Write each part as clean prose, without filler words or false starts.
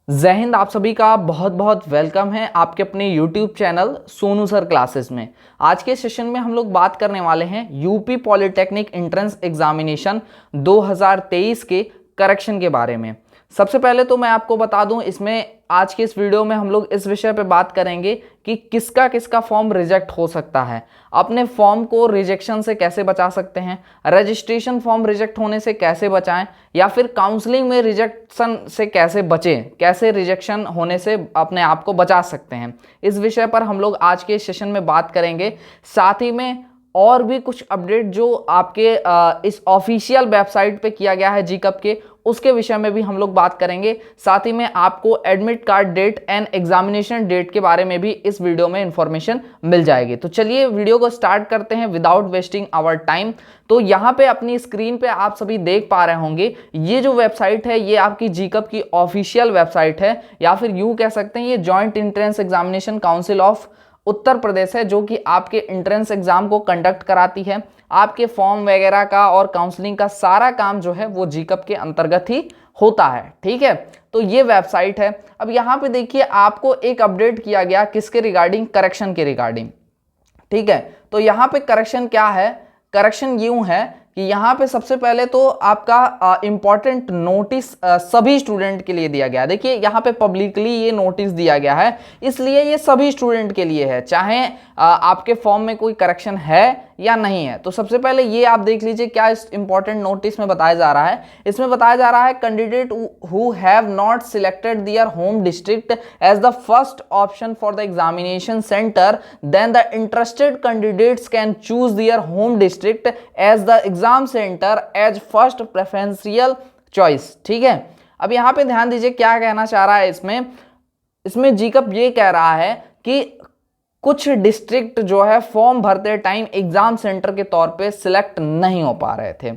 जय हिंद। आप सभी का बहुत बहुत वेलकम है आपके अपने YouTube channel Sonu sir classes में। आज के सेशन में हम लोग बात करने वाले हैं यूपी पॉलिटेक्निक एंट्रेंस एग्जामिनेशन 2023 के करेक्शन के बारे में। सबसे पहले तो मैं आपको बता दूं, इसमें आज के इस वीडियो में हम लोग इस विषय पे बात करेंगे कि किसका किसका फॉर्म रिजेक्ट हो सकता है, अपने फॉर्म को रिजेक्शन से कैसे बचा सकते हैं, रजिस्ट्रेशन फॉर्म रिजेक्ट होने से कैसे बचाएं, या फिर काउंसलिंग में रिजेक्शन से कैसे बचें, कैसे रिजेक्शन होने से अपने आप को बचा सकते हैं। इस विषय पर हम लोग आज के सेशन में बात करेंगे। साथ ही में और भी कुछ अपडेट जो आपके इस ऑफिशियल वेबसाइट पे किया गया है जीकप के, उसके विषय में भी हम लोग बात करेंगे। साथ ही में आपको admit card date and examination date के बारे में भी इस वीडियो में इंफॉर्मेशन मिल जाएगी। तो चलिए वीडियो को स्टार्ट करते हैं विदाउट वेस्टिंग आवर टाइम। तो यहाँ पे अपनी स्क्रीन पे आप सभी देख पा रहे होंगे, ये जो वेबसाइट है ये आपकी जीकप की ऑफिशियल वेबसाइट है, या फिर यूं कह सकते हैं ये joint entrance examination council of Uttar Pradesh है, जो कि आपके एंट्रेंस एग्जाम को कंडक्ट कराती है। आपके फॉर्म वगैरह का और काउंसलिंग का सारा काम जो है वो जीकप के अंतर्गत ही होता है। ठीक है, तो ये वेबसाइट है। अब यहाँ पे देखिए आपको एक अपडेट किया गया किसके रिगार्डिंग, करेक्शन के रिगार्डिंग। ठीक है, तो यहाँ पे करेक्शन क्या है, करेक्शन यूं है कि यहाँ पे सबसे पहले तो आपका इंपॉर्टेंट नोटिस सभी स्टूडेंट के लिए दिया गया है। देखिए यहाँ पे पब्लिकली ये नोटिस दिया गया है, इसलिए ये सभी स्टूडेंट के लिए है, चाहे आपके फॉर्म में कोई करेक्शन है या नहीं है। तो सबसे पहले ये आप देख लीजिए क्या इस इंपॉर्टेंट नोटिस में बताया जा रहा है। इसमें बताया जा रहा है candidate who have not selected their home district as the first option for the examination centre, then the interested candidates can choose their home district as the exam centre as first preferential choice. ठीक है, अब यहाँ पे ध्यान दीजिए क्या कहना चाह रहा है इसमें जीकप ये कह रहा है कि कुछ डिस्ट्रिक्ट जो है फॉर्म भरते टाइम एग्जाम सेंटर के तौर पे सिलेक्ट नहीं हो पा रहे थे,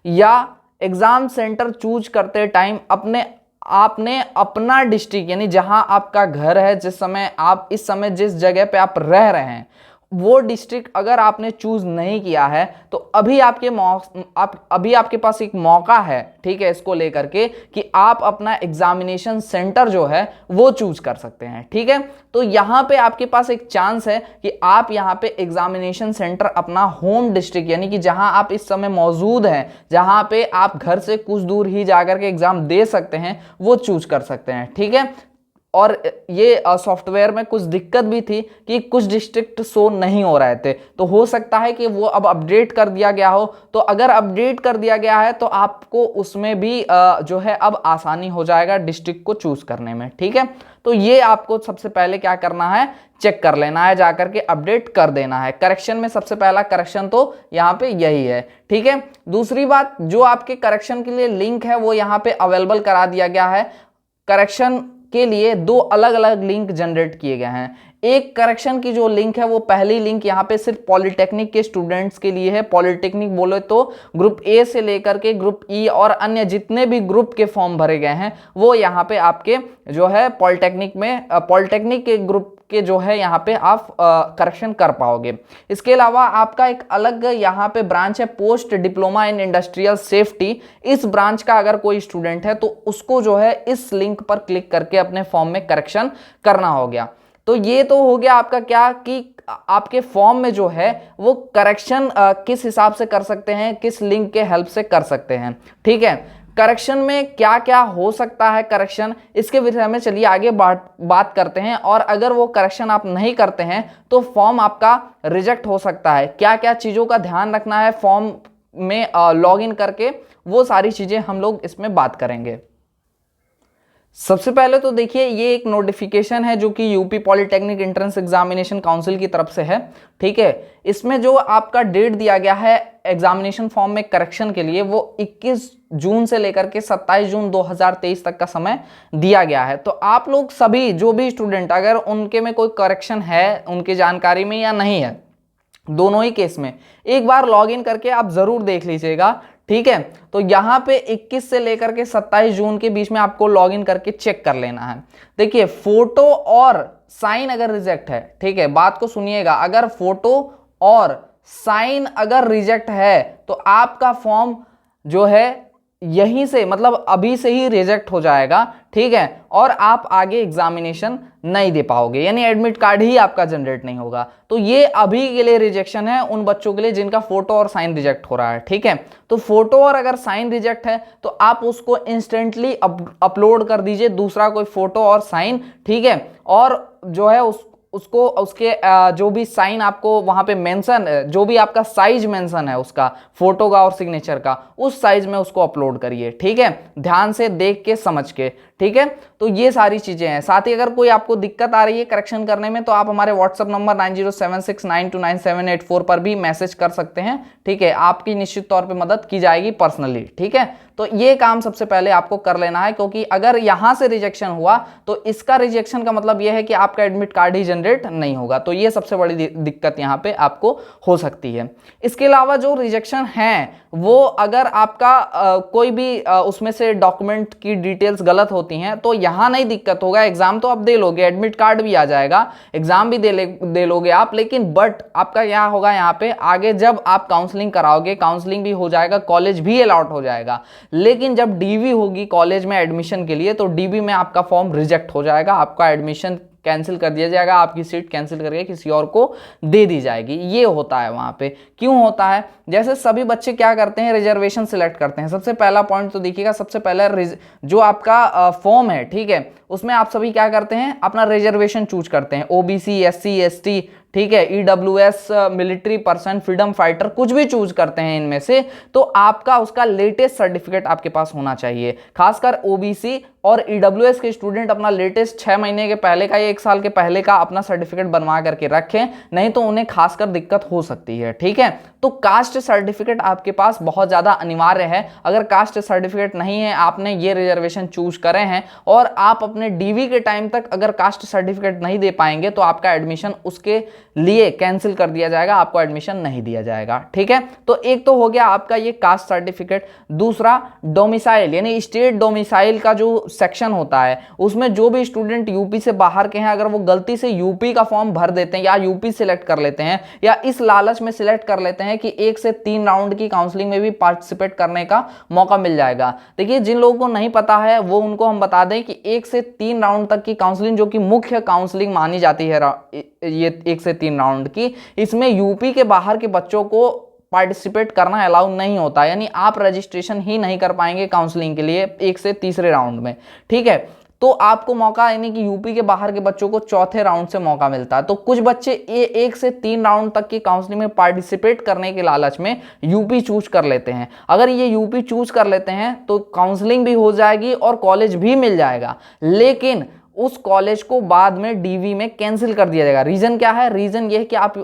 या एग्जाम सेंटर चूज करते टाइम आपने अपना डिस्ट्रिक्ट यानी जहां आपका घर है, जिस समय आप इस समय जिस जगह पे आप रह रहे हैं वो डिस्ट्रिक्ट अगर आपने चूज नहीं किया है तो अभी आपके पास एक मौका है, ठीक है, इसको लेकर के कि आप अपना एग्जामिनेशन सेंटर जो है वो चूज कर सकते हैं। ठीक है, तो यहाँ पे आपके पास एक चांस है कि आप यहाँ पे एग्जामिनेशन सेंटर अपना होम डिस्ट्रिक्ट यानी कि जहां आप इस समय मौजूद हैं, जहां पे आप घर से कुछ दूर ही जाकर के एग्जाम दे सकते हैं, वो चूज कर सकते हैं। ठीक है, और ये सॉफ्टवेयर में कुछ दिक्कत भी थी कि कुछ डिस्ट्रिक्ट शो नहीं हो रहे थे, तो हो सकता है कि वो अब अपडेट कर दिया गया हो। तो अगर अपडेट कर दिया गया है तो आपको उसमें भी जो है अब आसानी हो जाएगा डिस्ट्रिक्ट को चूज करने में। ठीक है, तो ये आपको सबसे पहले क्या करना है, चेक कर लेना है, जाकर के अपडेट कर देना है। करेक्शन में सबसे पहला करेक्शन तो यहाँ पे यही है। ठीक है, दूसरी बात, जो आपके करेक्शन के लिए लिंक है वो यहाँ पे अवेलेबल करा दिया गया है। करेक्शन के लिए दो अलग अलग लिंक जनरेट किए गए हैं। एक करेक्शन की जो लिंक है वो पहली लिंक यहाँ पे सिर्फ पॉलिटेक्निक के स्टूडेंट्स के लिए है। पॉलिटेक्निक बोले तो ग्रुप ए से लेकर के ग्रुप ई और अन्य जितने भी ग्रुप के फॉर्म भरे गए हैं वो यहाँ पे आपके जो है पॉलिटेक्निक के ग्रुप के जो है यहाँ पे आप करेक्शन कर पाओगे। इसके अलावा आपका एक अलग यहाँ पे ब्रांच है post diploma in industrial safety. इस ब्रांच का अगर कोई स्टूडेंट है तो उसको जो है इस लिंक पर क्लिक करके अपने फॉर्म में करेक्शन करना हो गया। तो ये तो हो गया आपका क्या कि आपके फॉर्म में जो है वो करेक्शन किस हिसाब से कर सकते हैं, किस लिंक के हेल्प से कर सकते हैं। ठीक है, करेक्शन में क्या क्या हो सकता है करेक्शन, इसके विषय में चलिए आगे बात करते हैं। और अगर वो करेक्शन आप नहीं करते हैं तो फॉर्म आपका रिजेक्ट हो सकता है। क्या क्या चीज़ों का ध्यान रखना है फॉर्म में लॉगिन करके, वो सारी चीज़ें हम लोग इसमें बात करेंगे। सबसे पहले तो देखिए ये एक नोटिफिकेशन है जो कि UP polytechnic entrance examination council की तरफ से है। ठीक है, इसमें जो आपका डेट दिया गया है एग्जामिनेशन फॉर्म में करेक्शन के लिए वो 21 जून से लेकर के 27 जून 2023 तक का समय दिया गया है। तो आप लोग सभी जो भी स्टूडेंट अगर उनके में कोई करेक्शन है उनकी जानकारी में या नहीं है, दोनों ही केस में एक बार लॉगिन करके आप जरूर देख लीजिएगा। ठीक है, तो यहाँ पे 21 से लेकर के 27 जून के बीच में आपको लॉगिन करके चेक कर लेना है। देखिए फोटो और साइन अगर रिजेक्ट है, ठीक है, बात को सुनिएगा, अगर फोटो और साइन अगर रिजेक्ट है तो आपका फॉर्म जो है यहीं से मतलब अभी से ही रिजेक्ट हो जाएगा, ठीक है, और आप आगे एग्जामिनेशन नहीं दे पाओगे, यानी एडमिट कार्ड ही आपका जनरेट नहीं होगा। तो ये अभी के लिए रिजेक्शन है उन बच्चों के लिए जिनका फोटो और साइन रिजेक्ट हो रहा है, ठीक है। तो फोटो और अगर साइन रिजेक्ट है तो आप उसको इंस्टेंटली अपलोड कर दीजिए, दूसरा कोई फोटो और साइन, ठीक है, और जो है उसको उसके जो भी साइन आपको वहां पे मेंशन, जो भी आपका साइज मेंशन है उसका फोटो का और सिग्नेचर का, उस साइज में उसको अपलोड करिए, ठीक है, ध्यान से देख के समझ के, ठीक है। तो ये सारी चीजें हैं। साथ ही अगर कोई आपको दिक्कत आ रही है करेक्शन करने में तो आप हमारे व्हाट्सएप नंबर 9076929784 पर भी मैसेज कर सकते हैं, ठीक है, आपकी निश्चित तौर पे मदद की जाएगी पर्सनली, ठीक है। तो ये काम सबसे पहले आपको कर लेना है, क्योंकि अगर यहां से रिजेक्शन हुआ तो इसका रिजेक्शन का मतलब यह है कि आपका एडमिट कार्ड ही जनरेट नहीं होगा। तो ये सबसे बड़ी दिक्कत यहां पे आपको हो सकती है। इसके अलावा जो रिजेक्शन है वो अगर आपका कोई भी उसमें से डॉक्यूमेंट की डिटेल्स गलत होती हैं तो यहां नहीं दिक्कत होगा, एग्जाम तो आप दे लोगे, एडमिट कार्ड भी आ जाएगा, एग्जाम भी दे लोगे आप, लेकिन बट आपका क्या होगा यहाँ पे आगे जब आप काउंसलिंग कराओगे, काउंसलिंग भी हो जाएगा, कॉलेज भी अलॉट हो जाएगा, लेकिन जब डीवी होगी कॉलेज में एडमिशन के लिए तो डीवी में आपका फॉर्म रिजेक्ट हो जाएगा, आपका एडमिशन कैंसिल कर दिया जाएगा, आपकी सीट कैंसिल करके किसी और को दे दी जाएगी। ये होता है वहां पे। क्यों होता है? जैसे सभी बच्चे क्या करते हैं, रिजर्वेशन सिलेक्ट करते हैं। सबसे पहला पॉइंट तो देखिएगा, सबसे पहला जो आपका फॉर्म है, ठीक है, उसमें आप सभी क्या करते हैं, अपना रिजर्वेशन चूज करते हैं, ओबीसी, एससी, एसटी, ठीक है, EWS, military person, freedom fighter, कुछ भी चूज करते हैं इनमें से, तो आपका उसका लेटेस्ट सर्टिफिकेट आपके पास होना चाहिए। खासकर ओबीसी और ईडब्ल्यूएस के स्टूडेंट अपना लेटेस्ट 6 महीने के पहले का या 1 साल के पहले का अपना सर्टिफिकेट बनवा करके रखें, नहीं तो उन्हें खासकर दिक्कत हो सकती है, ठीक है। तो कास्ट सर्टिफिकेट आपके पास बहुत ज्यादा अनिवार्य है। अगर कास्ट सर्टिफिकेट नहीं है, आपने ये रिजर्वेशन चूज करे हैं और आप अपने डीवी के टाइम तक अगर कास्ट सर्टिफिकेट नहीं दे पाएंगे तो आपका एडमिशन उसके लिए कैंसिल कर दिया जाएगा, आपको एडमिशन नहीं दिया जाएगा, ठीक है। तो एक तो हो गया आपका ये कास्ट सर्टिफिकेट। दूसरा डोमिसाइल, यानी स्टेट डोमिसाइल का जो सेक्शन होता है उसमें जो भी स्टूडेंट यूपी से बाहर के हैं, अगर वो गलती से यूपी का फॉर्म भर देते हैं या यूपी सिलेक्ट कर लेते हैं या इस लालच में सिलेक्ट कर लेते हैं कि 1 से 3 राउंड की काउंसलिंग में भी पार्टिसिपेट करने का मौका मिल जाएगा। देखिए, जिन लोगों को नहीं पता है वो उनको हम बता दें कि 1 से 3 राउंड तक की काउंसलिंग, जो कि मुख्य काउंसलिंग मानी जाती है ये 1 से 3 राउंड की, इसमें यूपी के बाहर के बच्चों को पार्टिसिपेट करना अलाउ नहीं होता, यानी आप रजिस्ट्रेशन ही नहीं कर पाएंगे काउंसलिंग के लिए 1 से तीसरे राउंड में, ठीक है। तो आपको मौका, यानी कि यूपी के बाहर के बच्चों को चौथे राउंड से मौका मिलता है। तो कुछ बच्चे 1 से 3 राउंड तक की काउंसलिंग में पार्टिसिपेट करने के लालच में यूपी चूज कर लेते हैं। अगर ये यूपी चूज कर लेते हैं तो काउंसलिंग भी हो जाएगी और कॉलेज भी मिल जाएगा, लेकिन उस कॉलेज को बाद में डीवी में कैंसिल कर दिया जाएगा। रीजन क्या है? रीजन ये है कि आप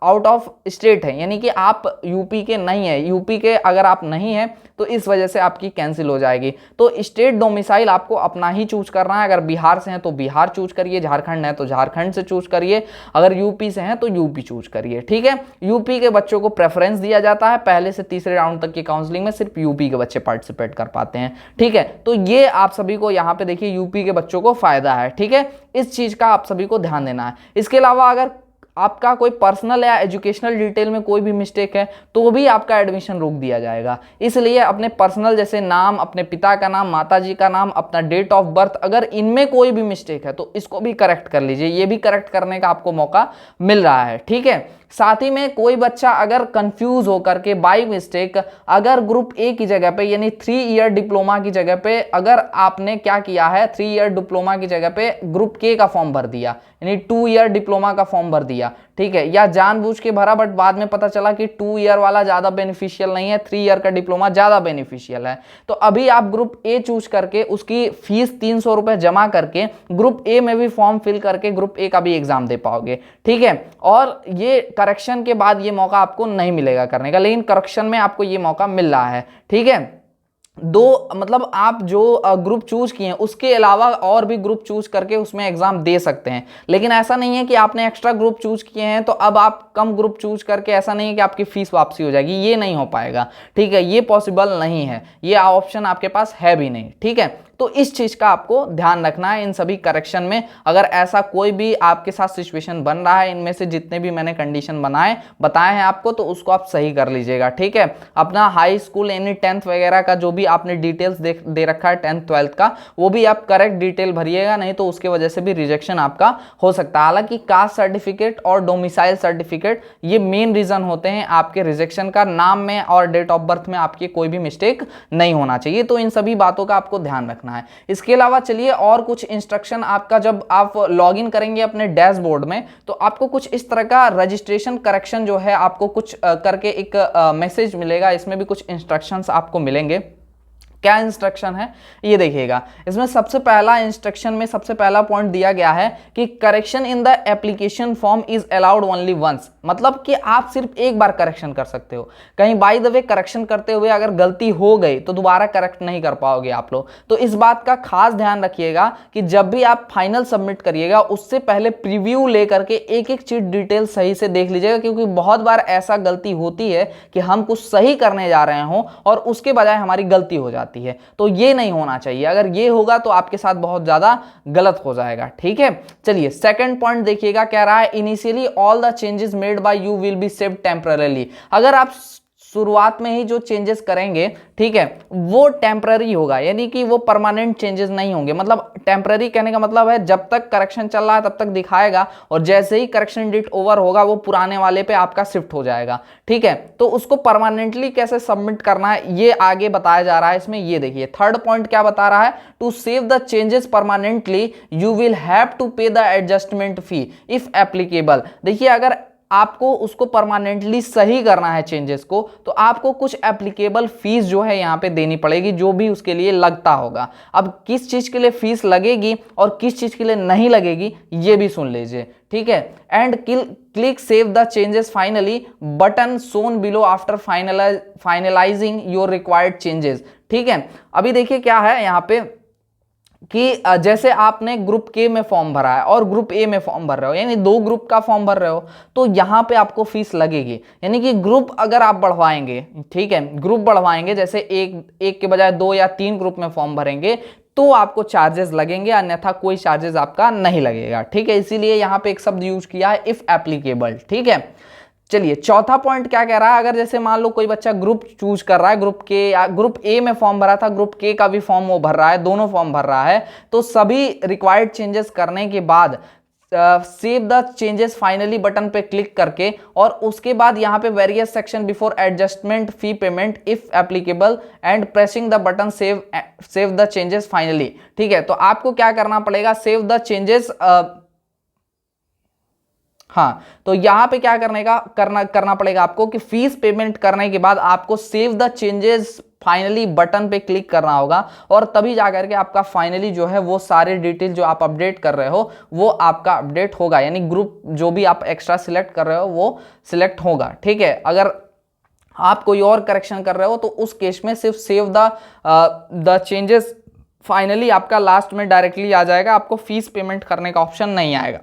आउट ऑफ स्टेट है, यानी कि आप यूपी के नहीं है, यूपी के अगर आप नहीं है तो इस वजह से आपकी कैंसिल हो जाएगी। तो स्टेट डोमिसाइल आपको अपना ही चूज करना है। अगर बिहार से हैं तो बिहार चूज करिए, झारखंड है तो झारखंड से चूज करिए, अगर यूपी से हैं तो यूपी चूज करिए, ठीक है। यूपी के बच्चों को प्रेफरेंस दिया जाता है, पहले से तीसरे राउंड तक की काउंसलिंग में सिर्फ यूपी के बच्चे पार्टिसिपेट कर पाते हैं, ठीक है। तो ये आप सभी को यहाँ पे देखिए यूपी के बच्चों को फायदा है, ठीक है। इस चीज का आप सभी को ध्यान देना है। इसके अलावा अगर आपका कोई पर्सनल या एजुकेशनल डिटेल में कोई भी मिस्टेक है तो भी आपका एडमिशन रोक दिया जाएगा। इसलिए अपने पर्सनल जैसे नाम, अपने पिता का नाम, माताजी का नाम, अपना डेट ऑफ बर्थ, अगर इनमें कोई भी मिस्टेक है तो इसको भी करेक्ट कर लीजिए। ये भी करेक्ट करने का आपको मौका मिल रहा है, ठीक है। साथ ही में कोई बच्चा अगर कंफ्यूज होकर के बाय मिस्टेक अगर ग्रुप ए की जगह पे, यानी 3 ईयर डिप्लोमा की जगह पे, अगर आपने क्या किया है 3 ईयर डिप्लोमा की जगह पे ग्रुप के का फॉर्म भर दिया, यानी 2 ईयर डिप्लोमा का फॉर्म भर दिया, ठीक है, या जानबूझ के भरा बट बाद में पता चला कि 2 ईयर वाला ज्यादा बेनिफिशियल नहीं है, 3 ईयर का डिप्लोमा ज्यादा बेनिफिशियल है, तो अभी आप ग्रुप ए चूज करके उसकी फीस 300 रुपए जमा करके ग्रुप ए में भी फॉर्म फिल करके ग्रुप ए का भी एग्जाम दे पाओगे, ठीक है। और ये करेक्शन के बाद ये मौका आपको नहीं मिलेगा करने का, लेकिन करेक्शन में आपको ये मौका मिल रहा है, ठीक है। मतलब आप जो ग्रुप चूज किए हैं उसके अलावा और भी ग्रुप चूज करके उसमें एग्जाम दे सकते हैं, लेकिन ऐसा नहीं है कि आपने एक्स्ट्रा ग्रुप चूज किए हैं तो अब आप कम ग्रुप चूज करके, ऐसा नहीं है कि आपकी फीस वापसी हो जाएगी, ये नहीं हो पाएगा, ठीक है, ये पॉसिबल नहीं है, ये ऑप्शन आपके पास है भी नहीं, ठीक है। तो तो इस चीज का आपको ध्यान रखना है इन सभी करेक्शन में। अगर ऐसा कोई भी आपके साथ सिचुएशन बन रहा है, इनमें से जितने भी मैंने कंडीशन बताए हैं आपको, तो उसको आप सही कर लीजिएगा, ठीक है। अपना हाई स्कूल यानी 10th वगैरह का जो भी आपने डिटेल्स दे रखा है 10th 12th का, वो भी आप करेक्ट डिटेल भरिएगा, नहीं तो उसकी वजह से भी रिजेक्शन आपका हो सकता है। हालांकि कास्ट सर्टिफिकेट और डोमिसाइल सर्टिफिकेट ये मेन रीजन होते हैं आपके रिजेक्शन का। नाम में और डेट ऑफ बर्थ में आपकी कोई भी मिस्टेक नहीं होना चाहिए, तो इन सभी बातों का आपको ध्यान रखना है। इसके अलावा चलिए और कुछ इंस्ट्रक्शन आपका जब आप लॉग इन करेंगे अपने डैशबोर्ड में, तो आपको कुछ इस तरह का रजिस्ट्रेशन करेक्शन जो है आपको कुछ करके एक मैसेज मिलेगा। इसमें भी कुछ इंस्ट्रक्शंस आपको मिलेंगे। क्या इंस्ट्रक्शन है ये देखिएगा। इसमें सबसे पहला इंस्ट्रक्शन में सबसे पहला पॉइंट दिया गया है कि correction in the application form is allowed only once, मतलब कि आप सिर्फ एक बार करेक्शन कर सकते हो। कहीं बाय द वे करेक्शन करते हुए अगर गलती हो गई तो दोबारा करेक्ट नहीं कर पाओगे आप लोग। तो इस बात का खास ध्यान रखिएगा कि जब भी आप फाइनल सबमिट करिएगा उससे पहले प्रीव्यू लेकर के एक एक चीज डिटेल सही से देख लीजिएगा, क्योंकि बहुत बार ऐसा गलती होती है कि हम कुछ सही करने जा रहे हो और उसके बजाय हमारी गलती हो जाती है। तो ये नहीं होना चाहिए, अगर ये होगा तो आपके साथ बहुत ज्यादा गलत हो जाएगा, ठीक है। चलिए सेकंड पॉइंट देखिएगा, कह रहा है initially all the changes made by you will be saved temporarily. अगर आप शुरुआत में ही जो चेंजेस करेंगे, ठीक है, वो टेम्पररी होगा, यानी कि वो परमानेंट चेंजेस नहीं होंगे। मतलब टेम्पररी कहने का मतलब है जब तक करेक्शन चल रहा है तब तक दिखाएगा, और जैसे ही करेक्शन डेट ओवर होगा वो पुराने वाले पे आपका शिफ्ट हो जाएगा, ठीक है। तो उसको परमानेंटली कैसे सबमिट करना है ये आगे बताया जा रहा है इसमें। ये देखिए थर्ड पॉइंट क्या बता रहा है, to save the changes permanently you will have to pay the adjustment fee if applicable. देखिए अगर आपको उसको परमानेंटली सही करना है चेंजेस को, तो आपको कुछ एप्लीकेबल फीस जो है यहाँ पे देनी पड़ेगी, जो भी उसके लिए लगता होगा। अब किस चीज के लिए फीस लगेगी और किस चीज के लिए नहीं लगेगी ये भी सुन लीजिए, ठीक है। And click save the changes finally button shown below after finalising your required changes, ठीक है। अभी देखिए क्या है यहाँ पे कि जैसे आपने ग्रुप के में फॉर्म भरा है और ग्रुप ए में फॉर्म भर रहे हो, यानी दो ग्रुप का फॉर्म भर रहे हो, तो यहां पे आपको फीस लगेगी। यानी कि ग्रुप अगर आप बढ़वाएंगे, ठीक है, ग्रुप बढ़वाएंगे, जैसे एक के बजाय 2 या 3 ग्रुप में फॉर्म भरेंगे तो आपको चार्जेस लगेंगे, अन्यथा कोई चार्जेस आपका नहीं लगेगा, ठीक है। इसीलिए यहां पे एक शब्द यूज किया है इफ एप्लीकेबल, ठीक है। चलिए चौथा पॉइंट क्या कह रहा है, अगर जैसे मान लो कोई बच्चा ग्रुप चूज कर रहा है, ग्रुप के या ग्रुप ए में फॉर्म भरा था, ग्रुप के का भी फॉर्म वो भर रहा है, दोनों फॉर्म भर रहा है, तो सभी रिक्वायर्ड चेंजेस करने के बाद save the changes finally button पे क्लिक करके, और उसके बाद यहाँ पे various section before adjustment fee payment if applicable and pressing the button save the changes finally, ठीक है। तो आपको क्या करना पड़ेगा, सेव द चेंजेस, हाँ, तो यहां पे क्या करना पड़ेगा आपको कि फीस पेमेंट करने के बाद आपको save the changes finally button पे क्लिक करना होगा, और तभी जाकर के आपका फाइनली जो है वो सारे डिटेल जो आप अपडेट कर रहे हो वो आपका अपडेट होगा, यानी ग्रुप जो भी आप एक्स्ट्रा सिलेक्ट कर रहे हो वो सिलेक्ट होगा, ठीक है। अगर आप कोई और करेक्शन कर रहे हो तो उस केस में सिर्फ सेव द चेंजेस फाइनली आपका लास्ट में डायरेक्टली आ जाएगा, आपको फीस पेमेंट करने का ऑप्शन नहीं आएगा,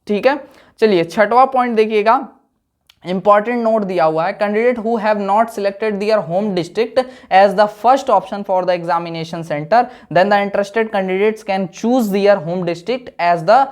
ठीक है। चलिए छठवां पॉइंट देखिएगा, इंपॉर्टेंट नोट दिया हुआ है, candidate who have not selected their home district as the first option for the examination centre then the interested candidates can choose their home district as the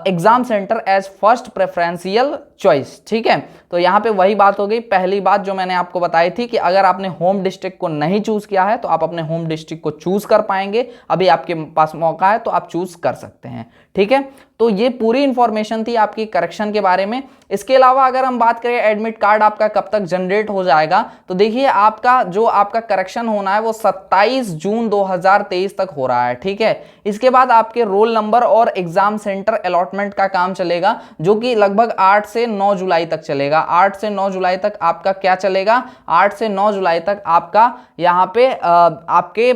exam centre as first preferential choice, ठीक है। तो यहाँ पे वही बात हो गई, पहली बात जो मैंने आपको बताई थी कि अगर आपने होम डिस्ट्रिक्ट को नहीं चूज किया है तो आप अपने होम डिस्ट्रिक्ट को चूज कर पाएंगे, अभी आपके पास मौका है तो आप चूज कर सकते हैं, ठीक है। तो ये पूरी इंफॉर्मेशन थी आपकी करेक्शन के बारे में। इसके अलावा अगर हम बात करें एडमिट कार्ड आपका कब तक जनरेट हो जाएगा, तो देखिए आपका करेक्शन होना है वो 27 जून 2023 तक हो रहा है, ठीक है। इसके बाद आपके रोल नंबर और एग्जाम सेंटर अलॉटमेंट का काम चलेगा, जो कि लगभग 8 से 9 जुलाई तक चलेगा। 8 से 9 जुलाई तक आपका क्या चलेगा, 8 से 9 जुलाई तक आपका यहाँ पे आपके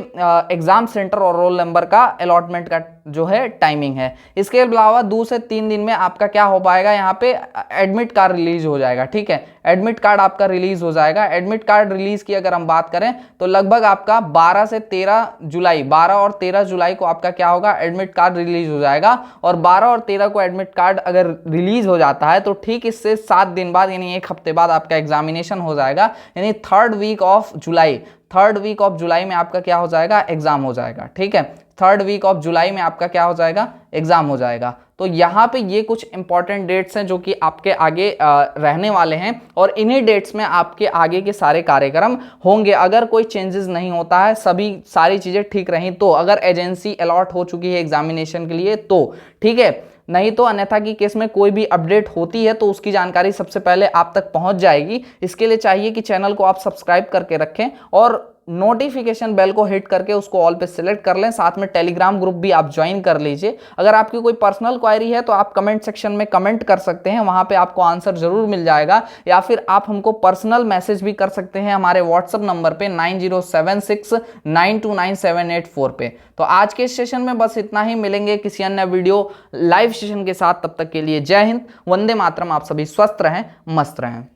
एग्जाम सेंटर और रोल नंबर का अलॉटमेंट का जो है टाइमिंग है। इसके अलावा 2 से 3 दिन में आपका क्या हो पाएगा, यहाँ पे एडमिट कार्ड रिलीज हो जाएगा, ठीक है। एडमिट कार्ड आपका रिलीज हो जाएगा। एडमिट कार्ड रिलीज की अगर हम बात करें तो लगभग आपका 12 से 13 जुलाई, 12 और 13 जुलाई को आपका क्या होगा, एडमिट कार्ड रिलीज हो जाएगा। और 12 और 13 को एडमिट कार्ड अगर रिलीज हो जाता है तो ठीक इससे 7 दिन बाद यानी 1 हफ्ते बाद आपका एग्जामिनेशन हो जाएगा, यानी 3rd week of July. 3rd week of July में आपका क्या हो जाएगा, एग्जाम हो जाएगा। ठीक है, 3rd वीक ऑफ जुलाई में आपका क्या हो जाएगा, एग्जाम हो जाएगा। तो यहाँ पे ये कुछ इंपॉर्टेंट डेट्स हैं जो कि आपके आगे रहने वाले हैं और इन्हीं डेट्स में आपके आगे के सारे कार्यक्रम होंगे। अगर कोई चेंजेस नहीं होता है, सारी चीजें ठीक रही तो, अगर एजेंसी अलॉट हो चुकी है एग्जामिनेशन के लिए तो, ठीक है, नहीं तो अन्यथा की केस में कोई भी अपडेट होती है तो उसकी जानकारी सबसे पहले आप तक पहुंच जाएगी। इसके लिए चाहिए कि चैनल को आप सब्सक्राइब करके रखें और नोटिफिकेशन बेल को हिट करके उसको ऑल पे सिलेक्ट कर लें। साथ में टेलीग्राम ग्रुप भी आप ज्वाइन कर लीजिए। अगर आपकी कोई पर्सनल क्वेरी है तो आप कमेंट सेक्शन में कमेंट कर सकते हैं, वहां पे आपको आंसर जरूर मिल जाएगा, या फिर आप हमको पर्सनल मैसेज भी कर सकते हैं हमारे व्हाट्सएप नंबर पे 9076929784 पे। तो आज के सेशन में बस इतना ही, मिलेंगे किसी अन्य वीडियो लाइव सेशन के साथ। तब तक के लिए जय हिंद, वंदे मातरम। आप सभी स्वस्थ रहें, मस्त रहें।